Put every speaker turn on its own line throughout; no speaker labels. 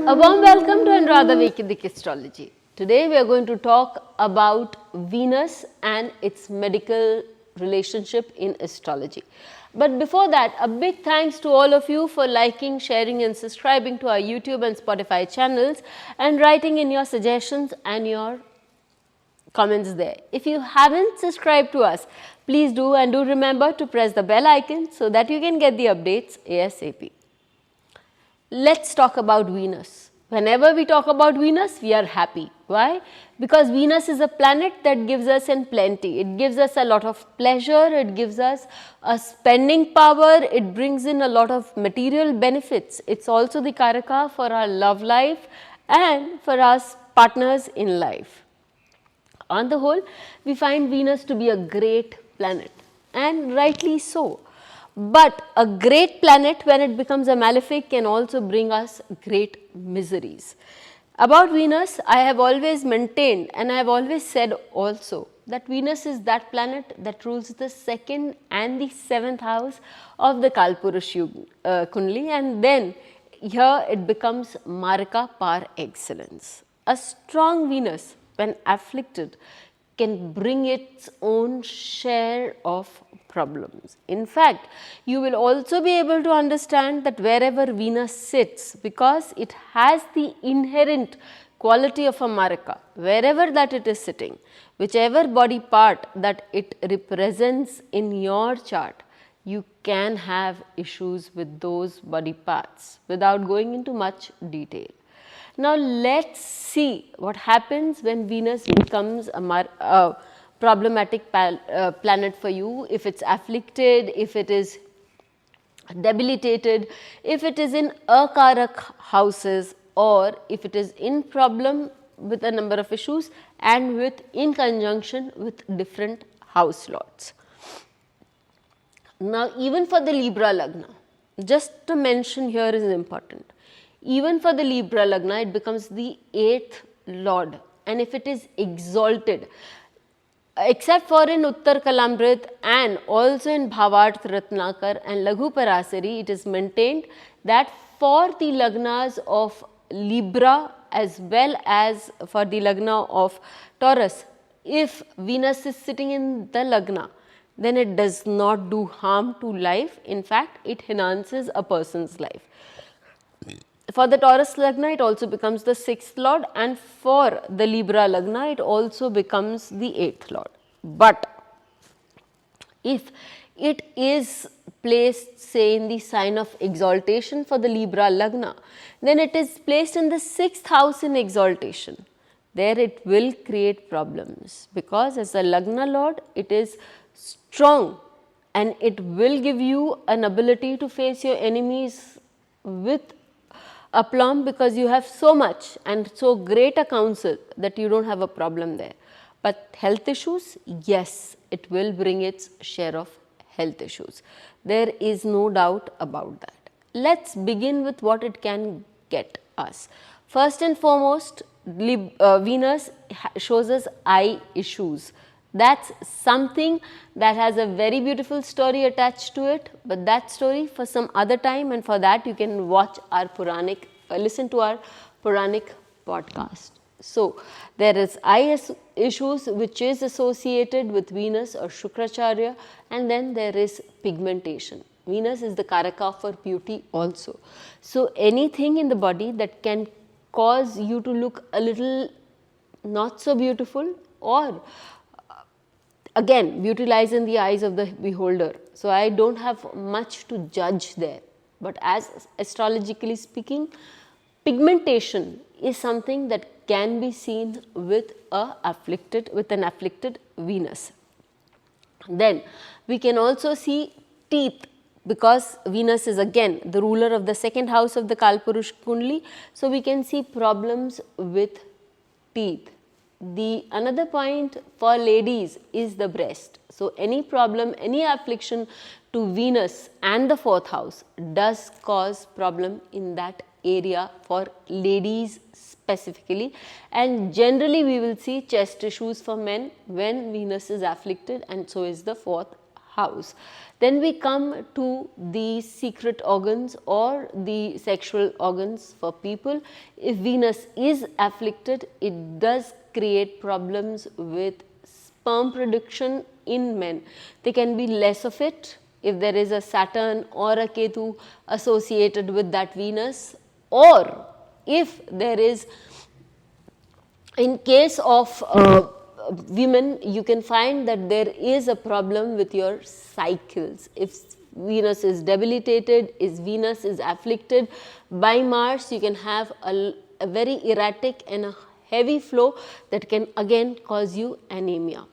A warm welcome to Anuradha Vedic Astrology. Today we are going to talk about Venus and its medical relationship in astrology. But before that, a big thanks to all of you for liking, sharing and subscribing to our YouTube and Spotify channels and writing in your suggestions and your comments there. If you haven't subscribed to us, please do, and do remember to press the bell icon so that you can get the updates ASAP. Let's talk about Venus. Whenever we talk about Venus, we are happy. Why? Because Venus is a planet that gives us in plenty. It gives us a lot of pleasure, it gives us a spending power, it brings in a lot of material benefits. It's also the Karaka for our love life and for our partners in life. On the whole, we find Venus to be a great planet, and rightly so. But a great planet, when it becomes a malefic, can also bring us great miseries. About Venus, I have always maintained, and I have always said also, that Venus is that planet that rules the 2nd and the 7th house of the Kalpurush Kundali, and then here it becomes Marika par excellence. A strong Venus, when afflicted, can bring its own share of problems. In fact, you will also be able to understand that wherever Venus sits, because it has the inherent quality of a Marika, wherever that it is sitting, whichever body part that it represents in your chart, you can have issues with those body parts without going into much detail. Now, let's see what happens when Venus becomes a problematic planet for you, if it's afflicted, if it is debilitated, if it is in akarak houses, or if it is in problem with a number of issues and in conjunction with different house lords. Now, even for the Libra Lagna, just to mention here is important. Even for the Libra Lagna, it becomes the 8th lord, and if it is exalted, except for in Uttar Kalamrit and also in Bhavarth Ratnakar and Laghu Parasari, it is maintained that for the Lagnas of Libra as well as for the Lagna of Taurus, if Venus is sitting in the Lagna, then it does not do harm to life. In fact, it enhances a person's life. For the Taurus Lagna, it also becomes the 6th lord, and for the Libra Lagna, it also becomes the 8th lord. But if it is placed, say, in the sign of exaltation for the Libra Lagna, then it is placed in the 6th house in exaltation. There it will create problems, because as a Lagna lord, it is strong and it will give you an ability to face your enemies with aplomb, because you have so much and so great a counsel that you don't have a problem there. But health issues, yes, it will bring its share of health issues. There is no doubt about that. Let's begin with what it can get us. First and foremost, Venus shows us eye issues. That's something that has a very beautiful story attached to it, but that story for some other time, and for that you can watch our Puranic, listen to our Puranic podcast. So, there is eye issues which is associated with Venus or Shukracharya, and then there is pigmentation. Venus is the Karaka for beauty also. So, anything in the body that can cause you to look a little not so beautiful, or again, beauty lies in the eyes of the beholder. So, I don't have much to judge there. But as astrologically speaking, pigmentation is something that can be seen with an afflicted Venus. Then we can also see teeth, because Venus is again the ruler of the 2nd house of the Kalpurush Kundali. So, we can see problems with teeth. The another point for ladies is the breast. So, any problem, any affliction to Venus and the 4th house does cause problem in that area for ladies specifically, and generally we will see chest issues for men when Venus is afflicted, and so is the 4th house. Then we come to the secret organs or the sexual organs for people. If Venus is afflicted, it does create problems with sperm production in men. There can be less of it if there is a Saturn or a Ketu associated with that Venus, or if there is, in case of women, you can find that there is a problem with your cycles. If Venus is debilitated, if Venus is afflicted by Mars, you can have a very erratic and a heavy flow that can again cause you anemia.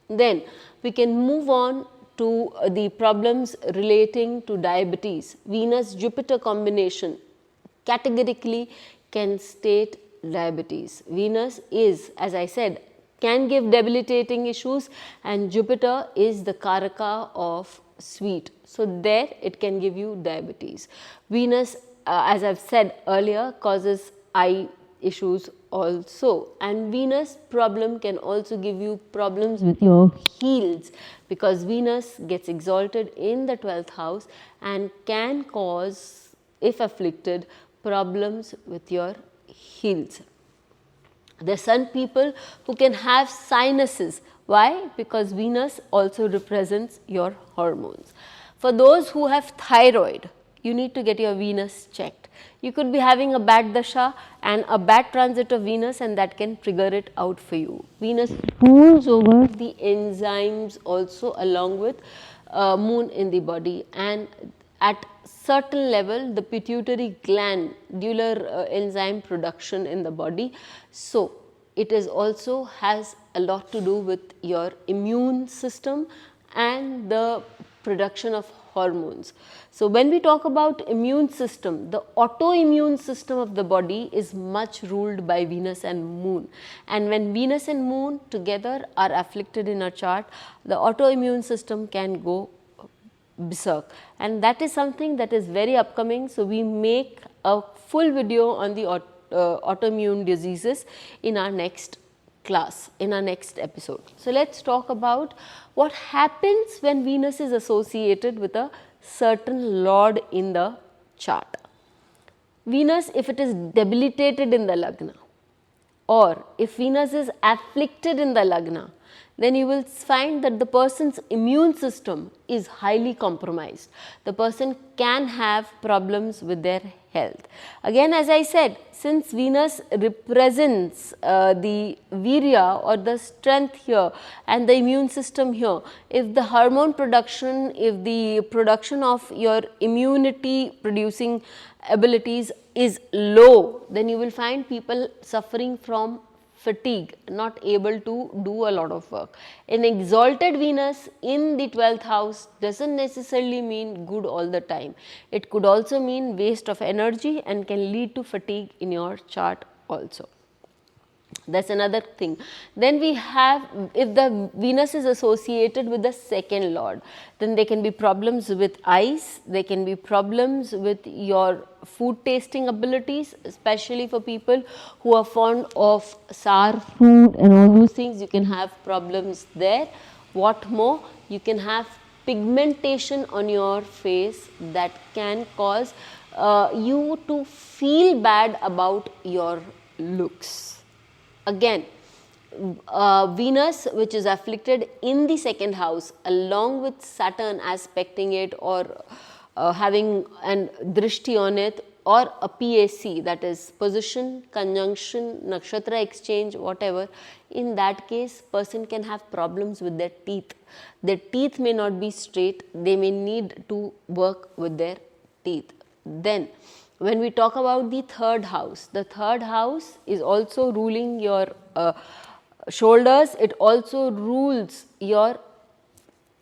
Then we can move on to the problems relating to diabetes. Venus-Jupiter combination categorically can state diabetes. Venus is, as I said, can give debilitating issues, and Jupiter is the Karaka of sweet. So there it can give you diabetes. Venus, as I've said earlier, causes eye issues also, and Venus problem can also give you problems with your heels, because Venus gets exalted in the 12th house and can cause, if afflicted, problems with your heels. There are some people who can have sinuses. Why? Because Venus also represents your hormones. For those who have thyroid, you need to get your Venus checked. You could be having a bad dasha and a bad transit of Venus, and that can trigger it out for you. Venus pulls over the enzymes also along with moon in the body, and at certain level the pituitary glandular enzyme production in the body. So it is also has a lot to do with your immune system and the production of hormones. So when we talk about immune system, the autoimmune system of the body is much ruled by Venus and Moon, and when Venus and Moon together are afflicted in a chart, the autoimmune system can go berserk, and that is something that is very upcoming. So we make a full video on the autoimmune diseases in our next class, in our next episode. So let's talk about what happens when Venus is associated with a certain lord in the chart. Venus, if it is debilitated in the lagna, or if Venus is afflicted in the lagna, then you will find that the person's immune system is highly compromised. The person can have problems with their health. Again, as I said, since Venus represents the virya or the strength here and the immune system here, if the hormone production, if the production of your immunity producing abilities is low, then you will find people suffering from fatigue, not able to do a lot of work. An exalted Venus in the 12th house doesn't necessarily mean good all the time. It could also mean waste of energy and can lead to fatigue in your chart also. That's another thing. Then we have, if the Venus is associated with the second lord, then there can be problems with eyes, there can be problems with your food tasting abilities, especially for people who are fond of sour food and all those things. You can have problems there. What more, you can have pigmentation on your face that can cause you to feel bad about your looks. Again, Venus, which is afflicted in the second house, along with Saturn aspecting it or having an drishti on it, or a PAC, that is position, conjunction, nakshatra exchange, whatever, in that case person can have problems with their teeth. Their teeth may not be straight, they may need to work with their teeth. Then when we talk about the third house is also ruling your shoulders, it also rules your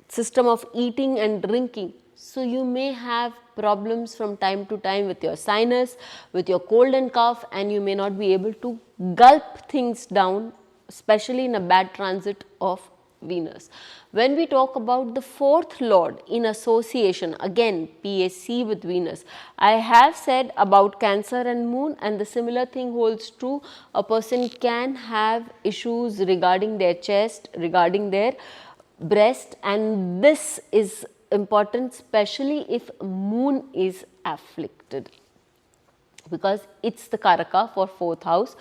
system of eating and drinking. So you may have problems from time to time with your sinus, with your cold and cough, and you may not be able to gulp things down, especially in a bad transit of Venus. When we talk about the fourth lord in association, again PAC with Venus, I have said about Cancer and Moon, and the similar thing holds true. A person can have issues regarding their chest, regarding their breast, and this is important especially if moon is afflicted, because it's the karaka for 4th house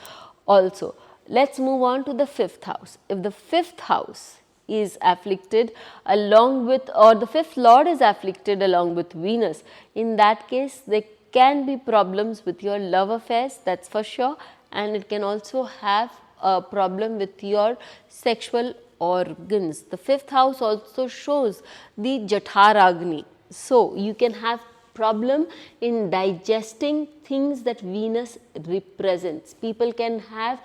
also. Let's move on to the 5th house. If the 5th house is afflicted along with, or the 5th lord is afflicted along with Venus, in that case there can be problems with your love affairs, that's for sure, and it can also have a problem with your sexual organs. The 5th house also shows the Jatharagni, so you can have problem in digesting things that Venus represents. People can have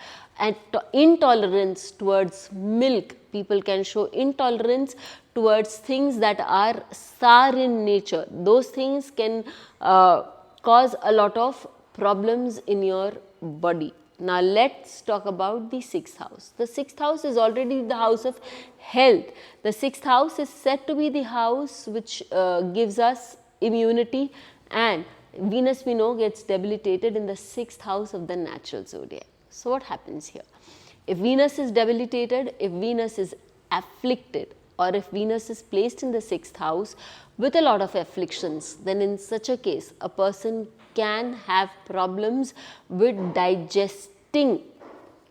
intolerance towards milk, people can show intolerance towards things that are sour in nature. Those things can cause a lot of problems in your body. Now let's talk about the 6th house. The 6th house is already the house of health. The 6th house is said to be the house which gives us immunity, and Venus we know gets debilitated in the 6th house of the natural zodiac. So what happens here? If Venus is debilitated, if Venus is afflicted, or if Venus is placed in the 6th house with a lot of afflictions, then in such a case a person can have problems with digesting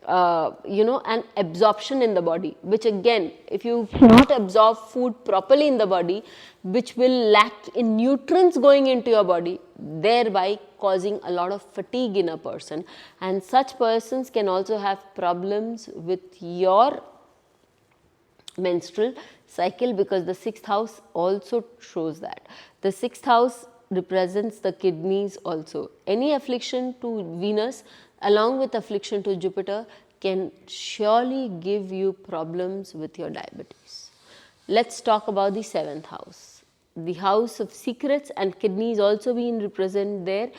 and absorption in the body, which again, if you cannot absorb food properly in the body, which will lack in nutrients going into your body, thereby causing a lot of fatigue in a person, and such persons can also have problems with your menstrual cycle, because the 6th house also shows that. The 6th house represents the kidneys also. Any affliction to Venus along with affliction to Jupiter can surely give you problems with your diabetes. Let's talk about the 7th house. The house of secrets and kidneys also being represented there.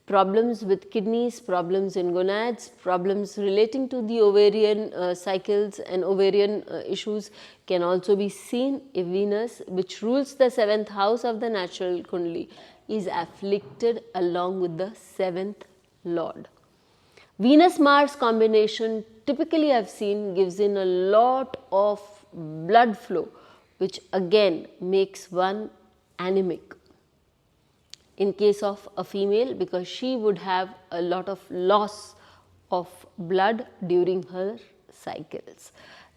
Problems with kidneys, problems in gonads, problems relating to the ovarian cycles and ovarian issues can also be seen if Venus, which rules the 7th house of the natural kundali, is afflicted along with the 7th lord. Venus-Mars combination typically I have seen gives in a lot of blood flow, which again makes one anemic in case of a female, because she would have a lot of loss of blood during her cycles.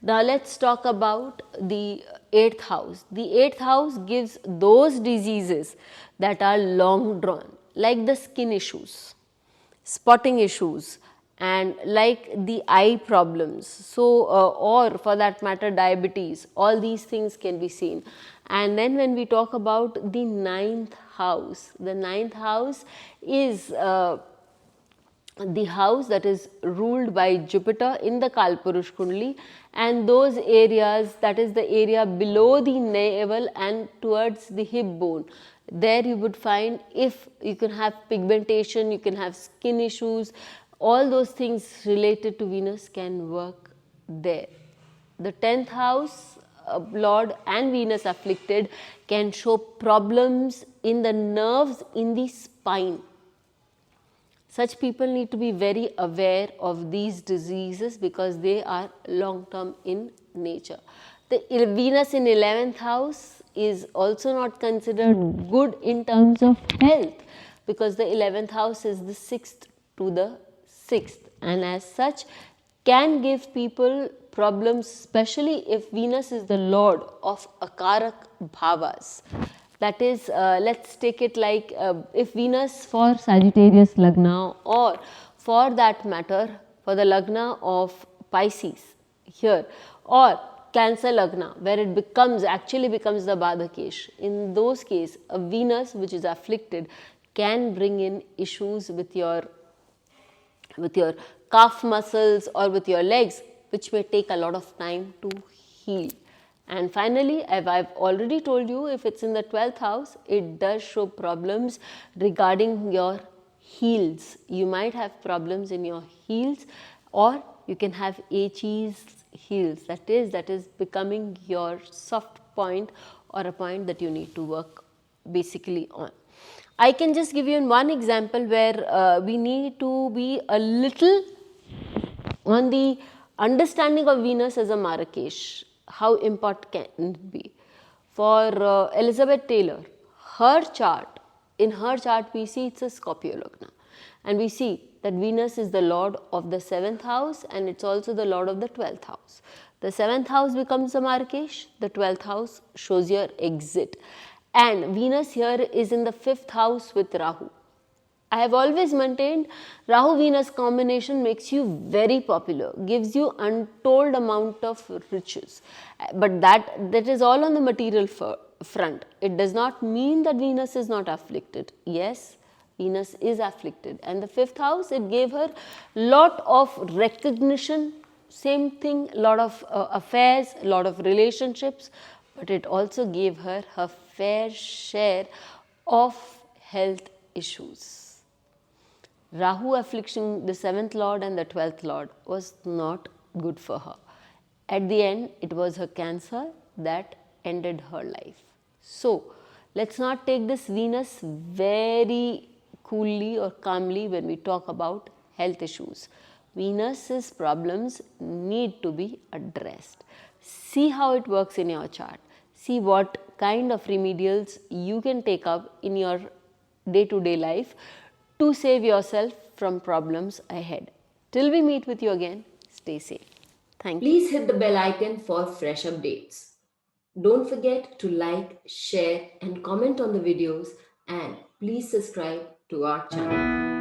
Now let's talk about the 8th house. The 8th house gives those diseases that are long drawn, like the skin issues, spotting issues, and like the eye problems, so or for that matter diabetes, all these things can be seen. And then when we talk about the 9th house, the 9th house is the house that is ruled by Jupiter in the Kalpurush Kundali, and those areas, that is the area below the navel and towards the hip bone, there you would find, if you can have pigmentation, you can have skin issues, all those things related to Venus can work there. The 10th house lord and Venus afflicted can show problems in the nerves in the spine. Such people need to be very aware of these diseases because they are long term in nature. The Venus in 11th house is also not considered good in terms of health, because the 11th house is the 6th to the 6th, and as such can give people problems, especially if Venus is the lord of akarak bhavas. That is, let's take it like if Venus for Sagittarius Lagna, or for that matter for the Lagna of Pisces here, or Cancer Lagna, where it actually becomes the Badhakesh. In those cases, a Venus which is afflicted can bring in issues with your calf muscles or with your legs, which may take a lot of time to heal. And finally, as I've already told you, if it's in the 12th house, it does show problems regarding your heels. You might have problems in your heels, or you can have Achilles heels, that is becoming your soft point or a point that you need to work basically on. I can just give you one example where we need to be a little on the understanding of Venus as a Marrakesh how important can it be? For Elizabeth Taylor, in her chart we see it's a Scorpio Lagna, and we see that Venus is the lord of the 7th house and it's also the lord of the 12th house. The 7th house becomes the Marrakesh, the 12th house shows your exit, and Venus here is in the 5th house with Rahu. I have always maintained Rahu-Venus combination makes you very popular, gives you untold amount of riches. But that is all on the material front. It does not mean that Venus is not afflicted. Yes, Venus is afflicted. And the 5th house, it gave her lot of recognition, same thing, lot of affairs, lot of relationships, but it also gave her her fair share of health issues. Rahu affliction the 7th lord and the 12th lord was not good for her. At the end, it was her cancer that ended her life. So, let's not take this Venus very coolly or calmly when we talk about health issues. Venus's problems need to be addressed. See how it works in your chart. See what kind of remedials you can take up in your day-to-day life to save yourself from problems ahead. Till we meet with you again, stay safe. Thank you.
Please hit the bell icon for fresh updates. Don't forget to like, share and comment on the videos, and please subscribe to our channel.